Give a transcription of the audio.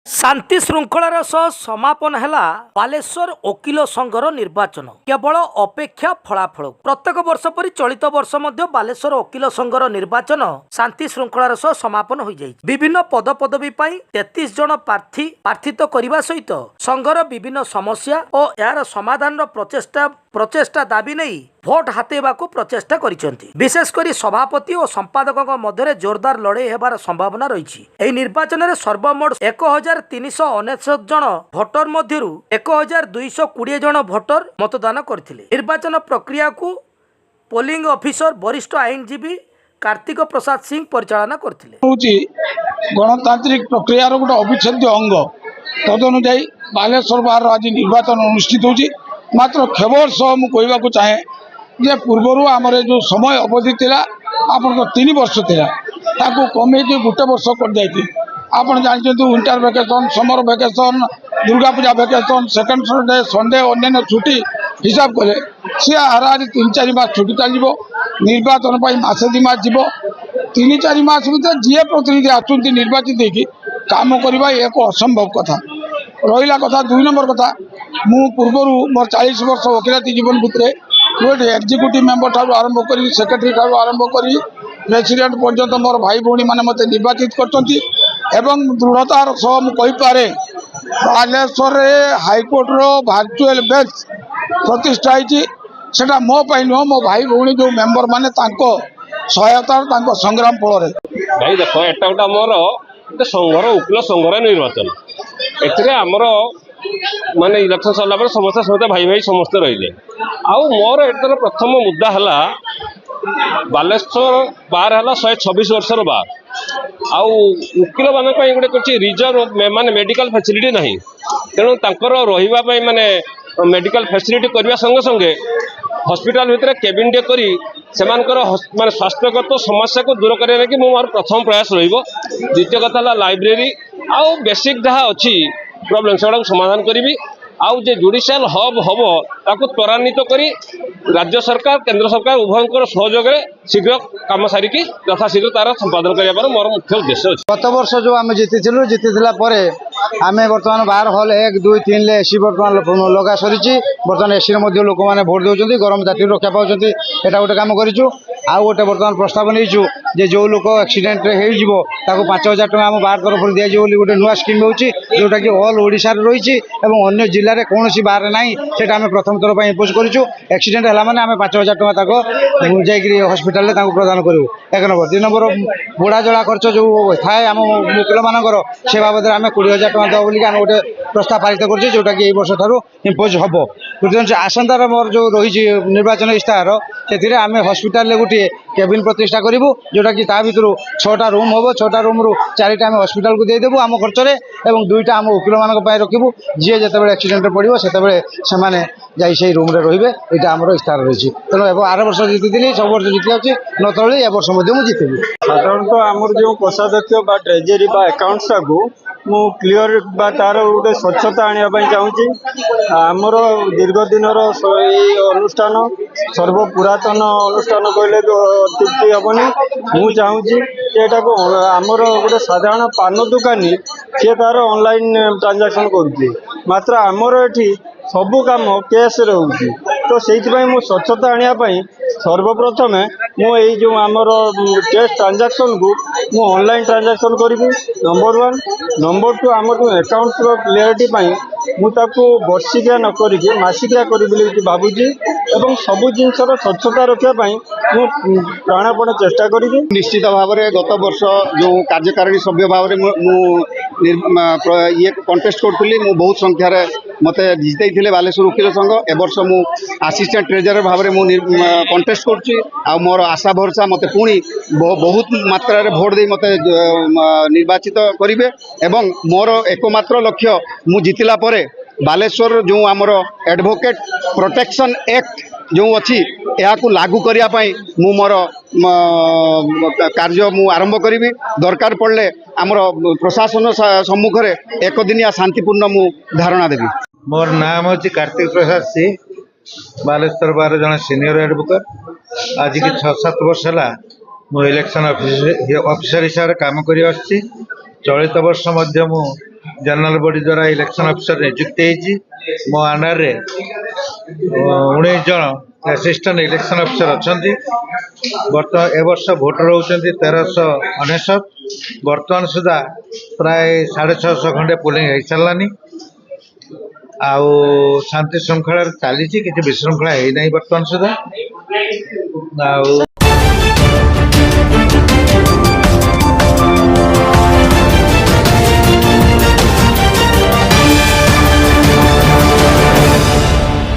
शांति श्रृंखलार सह समापन हैला बालेश्वर वकिल संघर निर्वाचन केवल अपेक्षा फलाफल प्रत्येक वर्ष परि चलित वर्ष मध्य बालेश्वर वकिल संघर निर्वाचन शांति श्रृंखलार सह समापन हो जाइछि। विभिन्न पदपदवी पाई 33 जन प्रार्थी प्रार्थित करने सहित संघर विभिन्न समस्या और यार समाधान प्रचेष्टा दाबी नहीं भोट हातेबा को प्रचेष्टा करिसेंति। विशेषकर सभापति और संपादकों मध्य जोरदार लड़ाई हेबार संभावना रही। एही निर्वाचन में सर्वमोट 1399 जन भोटर मध्य 1220 जन भोटर मतदान करथिले। निर्वाचन प्रक्रिया को पोलिंग ऑफिसर वरिष्ठ आईनजीवी कार्तिक प्रसाद सिंह परिचालना करथिले। गणतांत्रिक प्रक्रिया गोटे अविच्छेद्य अंग तदनुजाई बालेश्वर बार आज निर्वाचन अनुष्ठित होची। मात्र खेबर सह मुझे चाहे जे पूर्वर आमर जो समय अवधि थिला आपण 3 वर्ष थिला ताकू कमे गोटे वर्ष कर जाइए। आपण जानते winter vacation, summer vacation, Durga Puja vacation, second Sunday अन्य छुट्टी हिसाब कले सी हाराहारी 3-4 मास छुट्टी चलो निर्वाचन मसे 2 मास जीव 3-4 मास भर जी प्रतिनिधि आसुँच निर्वाचित होगी कम करवा एक असंभव कथा रहा कथा। 2 नंबर कथा मु पूर्वर मोर 40 वर्ष वकिलाती जीवन भितर गोटे एक्जिक्यूटिव मेंबर ठार आरंभ कर सेक्रेटरी ठार आरंभ कर प्रेसिडेंट पर्यंत मोर भाई भौणी मैंने मत निर्वाचित करछंती एवं दृढ़तार सह मुझे बालेश्वर हाईकोर्ट रो वर्चुअल बेंच प्रतिष्ठा होता मो नुह मो भाई भौणी जो मेंबर माने सहायता संग्राम फल भाई देख एटा गोटे मोर गोटे संघर वकिल संघर निर्वाचन एमर माने इलेक्शन सरला समस्ते समस्ते भाई भाई समस्ते रही आउ मोर एटर प्रथम मुद्दा है बालेश्वर बार है 126 वर्षर बार आउ वकिल मान गोटे रिजर्व माने मेडिकल फैसिलिटी नहीं तेणु रही माने मेडिकल फैसिलिटी करने संगे संगे हॉस्पिटल भितर केबिन टे करी सेमानकर माने स्वास्थ्यगत समस्या को दूर करने की मोर प्रथम प्रयास रहिबो। द्वितीय कथा लाइब्रेरी आउ बेसिक जहाँ अच्छी प्रॉब्लम से समाधान करी आउ जे जुडिशियल हब हम ताकू त्वरान्वित करी राज्य सरकार केंद्र सरकार उभयंकर सहयोग शीघ्र कम सारिकी यथाशीघ्र तार संपादन करने मोर मुख्य उद्देश्य अच्छे। गत वर्ष जो आम जीतीला आम बर्तमान बार हल 1, 2, 3 एसी बर्तमान लगा सरी बर्तमान एसी लोक मैंने भोट दौरान गरम जाति रक्षा पाँच यहाँ गोटे कम करूँ। आउ गोटे बर्तमान प्रस्ताव नहीं जे जो लोक एक्सीडेंट हो 5,000 टका आम बार तरफ दिजाव गोटे नुआ स्कीम होची जोटा कि ऑल ओडिशा रही अन्य जिले में कौन बार ना से आम प्रथम थर पर इम्पोज करूँ। एक्सीडेंट है मैंने आम 5,000 टका जा हस्पिटाल प्रदान करूँ। 1 नंबर 2 नंबर बुढ़ा जला खर्च जो थाए आम वकिल मानकर से बाबद आम 20,000 टका दब बोलिक आम गोटे प्रस्ताव पारित कर जोटा कि वर्ष ठार इम्पोज हम। आसंतार मोर जो रही निर्वाचन इस्ताहार से आम हस्पिटाल गोटे केबिन प्रतिष्ठा करूँ जोटा कि भर 6टा रूम हम 6टा रूम रु 4टा आम हस्पिटाल को देदेबू आम खर्चर और 2टा आम वकिल मान रखू जी जिते एक्सीडेंट पड़ो से रूम रे रे यहाँ आम इस्ताहार रही। तेणु आर वर्ष जीती सब वर्ष जीती अच्छी नतली ए वर्ष जीतली। साधारणतः आमर जो कोषाध्यक्ष ट्रेजेरी एकाउंट्स को मु क्लीयर तार गोटे स्वच्छता आने चाहूँगी। आमर दीर्घ दिन अनुष्ठान सर्व पुरातन अनुष्ठान कहले भी अत्युक्ति हेनी। मु चाहूँगी को आमर गोटे साधारण पान दुकानी सी तार ऑनलाइन ट्रांजैक्शन करुच्ची मात्र आमर ये सबू कम कैश रोचे तो से स्वच्छता आने सर्वप्रथम मुझे जो आमर कैश ट्रांजैक्शन को मु ऑनलाइन ट्रांजैक्शन करी नंबर 1 नंबर 2 आम जो अकाउंट क्लियरिटी मुझे वर्षिकिया न करी मासिकिया करी भावुची एवं सबू जिनसर स्वच्छता रखापी मु प्राणपण चेष्टा करी। निश्चित भाव में गत वर्ष जो कार्यकारिणी सभ्य भाव ये कंटेस्ट करी बहुत संख्यार मत जितई बालेश्वर वकिल संघ ए वर्ष मु असिस्टेंट ट्रेजरर भाव में कंटेस्ट कर मोर आशा भरसा मत पुणी बहुत मात्रा भोट दे मत निर्वाचित करेंगे एवं मोर एकमात्र लक्ष्य मु जितिला परे बालेश्वर जो आमर एडवोकेट प्रोटेक्शन एक्ट जो अच्छी या लागू करने मु मोर कार्य मु आरंभ करी दरकार पड़े आमर प्रशासन सम्मुख में एक दिनिया शांतिपूर्ण मु धारणा देवी। मोर नाम हूँ कार्तिक प्रसाद सिंह बालेश्वर बार जन सीनियर एडवोकेट आज की 6-7 वर्ष है मु इलेक्शन ऑफिसर हिसाब से काम कर चलित वर्ष मध्य मु जनरल बॉडी द्वारा इलेक्शन ऑफिसर नियुक्त होती मो अंडर 19 जन असिस्टेंट इलेक्शन ऑफिसर अच्छा बर्तमान ए वर्ष भोटर होती 1399 बर्तमान सुधा प्राय 650 खंडे पोलिंग हो सारानी आउ शांति श्रृंखला चली किसी विशृंखला है ना बर्तमान सुधा।